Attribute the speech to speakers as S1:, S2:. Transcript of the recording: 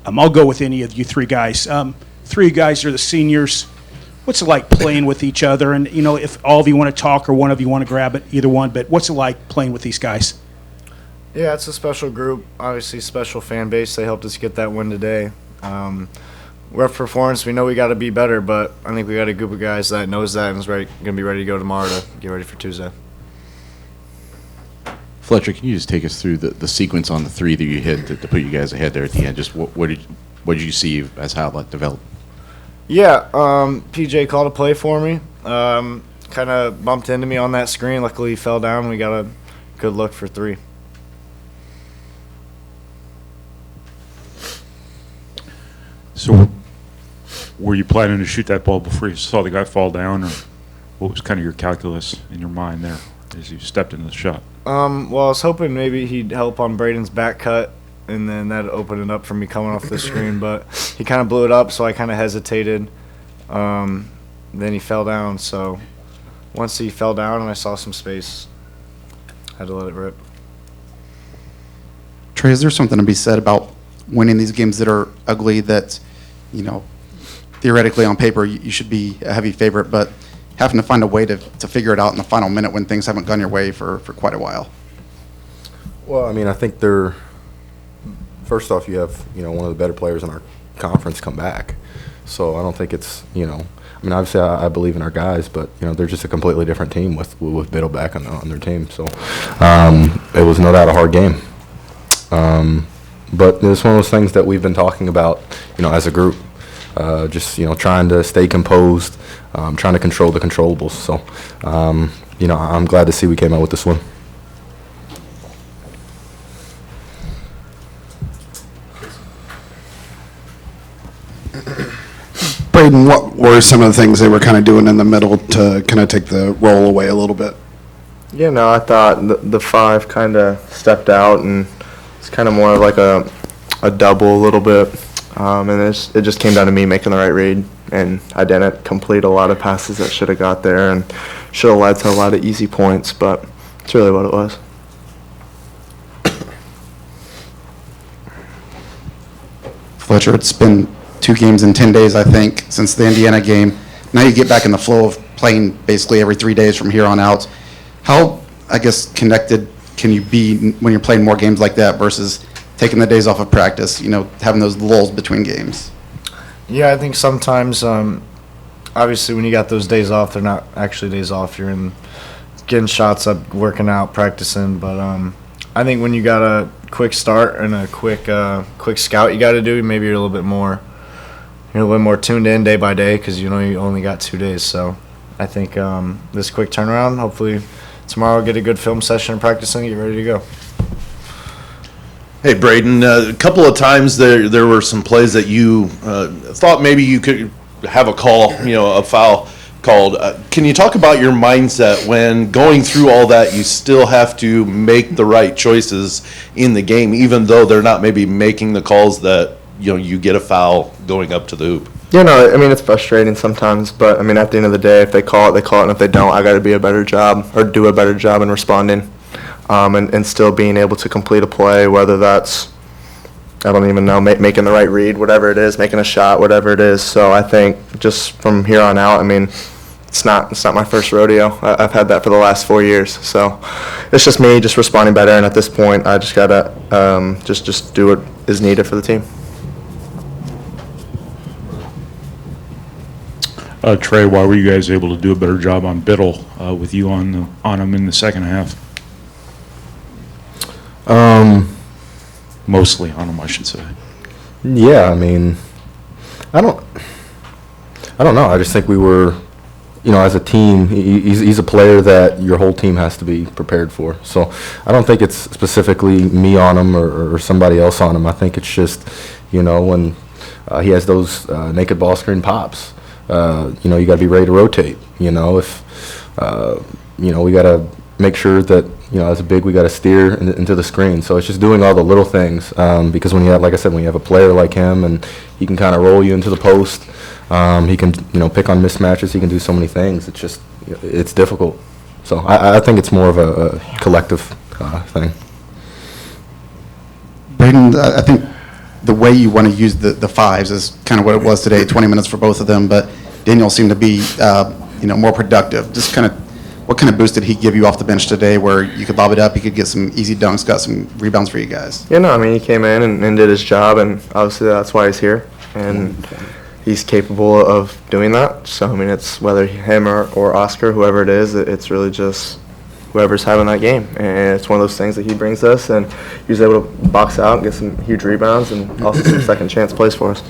S1: I'll go with any of you three guys. Three guys are the seniors. What's it like playing with each other? And, if all of you want to talk or one of you want to grab it, either one, but what's it like playing with these guys?
S2: Yeah, it's a special group. Obviously, special fan base. They helped us get that win today. Rough performance. We know we got to be better, but I think we got a group of guys that knows that and is going to be ready to go tomorrow to get ready for Tuesday.
S3: Fletcher, can you just take us through the sequence on the three that you hit to put you guys ahead there at the end? Just what did you see as how that developed?
S2: Yeah, PJ called a play for me. Kind of bumped into me on that screen. Luckily, he fell down. We got a good look for three.
S4: So were you planning to shoot that ball before you saw the guy fall down, or what was kind of your calculus in your mind there as you stepped into the shot?
S2: Well, I was hoping maybe he'd help on Braden's back cut, and then that'd open it up for me coming off the screen. But he kind of blew it up, so I kind of hesitated. Then he fell down. So once he fell down and I saw some space, I had to let it rip.
S5: Trey, is there something to be said about winning these games that are ugly that, theoretically on paper you should be a heavy favorite, but having to find a way to figure it out in the final minute when things haven't gone your way for quite a while?
S6: Well, I mean, I think first off, you have, one of the better players in our conference come back. So I don't think it's, I mean, obviously I believe in our guys, but, they're just a completely different team with Biddle back on their team. So it was no doubt a hard game. But it's one of those things that we've been talking about, as a group. Just, trying to stay composed, trying to control the controllables. So, I'm glad to see we came out with this one.
S7: Braden, what were some of the things they were kind of doing in the middle to kind of take the roll away a little bit?
S8: Yeah, no, I thought the five kind of stepped out, and it's kind of more of like a double a little bit. And it just came down to me making the right read, and I didn't complete a lot of passes that should have got there and should have led to a lot of easy points, but it's really what it was.
S5: Fletcher, it's been 2 games in 10 days, I think, since the Indiana game. Now you get back in the flow of playing basically every 3 days from here on out. How, connected can you be when you're playing more games like that versus taking the days off of practice, having those lulls between games?
S2: Yeah, I think sometimes, obviously when you got those days off, they're not actually days off. You're in getting shots up, working out, practicing. But I think when you got a quick start and a quick scout you got to do, maybe you're a little bit more tuned in day by day because you only got 2 days. So I think this quick turnaround, hopefully tomorrow we'll get a good film session and practicing and get ready to go.
S9: Hey, Braden, a couple of times there were some plays that you thought maybe you could have a call, a foul called. Can you talk about your mindset when going through all that, you still have to make the right choices in the game, even though they're not maybe making the calls that, you get a foul going up to the hoop?
S8: Yeah, no, I mean, it's frustrating sometimes, but, I mean, at the end of the day, if they call it, they call it, and if they don't, I got to be a better job or do a better job in responding. And still being able to complete a play, whether that's, I don't even know, making the right read, whatever it is, making a shot, whatever it is. So I think just from here on out, I mean, it's not my first rodeo. I've had that for the last 4 years. So it's just me just responding better, and at this point, I just got to just do what is needed for the team.
S4: Trey, why were you guys able to do a better job on Biddle with you on him in the second half? Mostly on him, I should say.
S6: Yeah, I mean, I don't know. I just think we were, as a team, he's a player that your whole team has to be prepared for. So I don't think it's specifically me on him or somebody else on him. I think it's just, when he has those naked ball screen pops, you got to be ready to rotate. If, we got to make sure that, as a big, we got to steer into the screen. So it's just doing all the little things because when you have, like I said, when you have a player like him and he can kind of roll you into the post, he can, pick on mismatches. He can do so many things. It's just, it's difficult. So I think it's more of a collective thing.
S5: Braden, I think the way you want to use the fives is kind of what it was today, 20 minutes for both of them, but Daniel seemed to be, more productive. Just kind of, what kind of boost did he give you off the bench today where you could bob it up, he could get some easy dunks, got some rebounds for you guys?
S8: Yeah, no, I mean, he came in and did his job, and obviously that's why he's here, and he's capable of doing that. So, I mean, it's whether him or Oscar, whoever it is, it's really just whoever's having that game. And it's one of those things that he brings us, and he was able to box out and get some huge rebounds and also some second chance plays for us.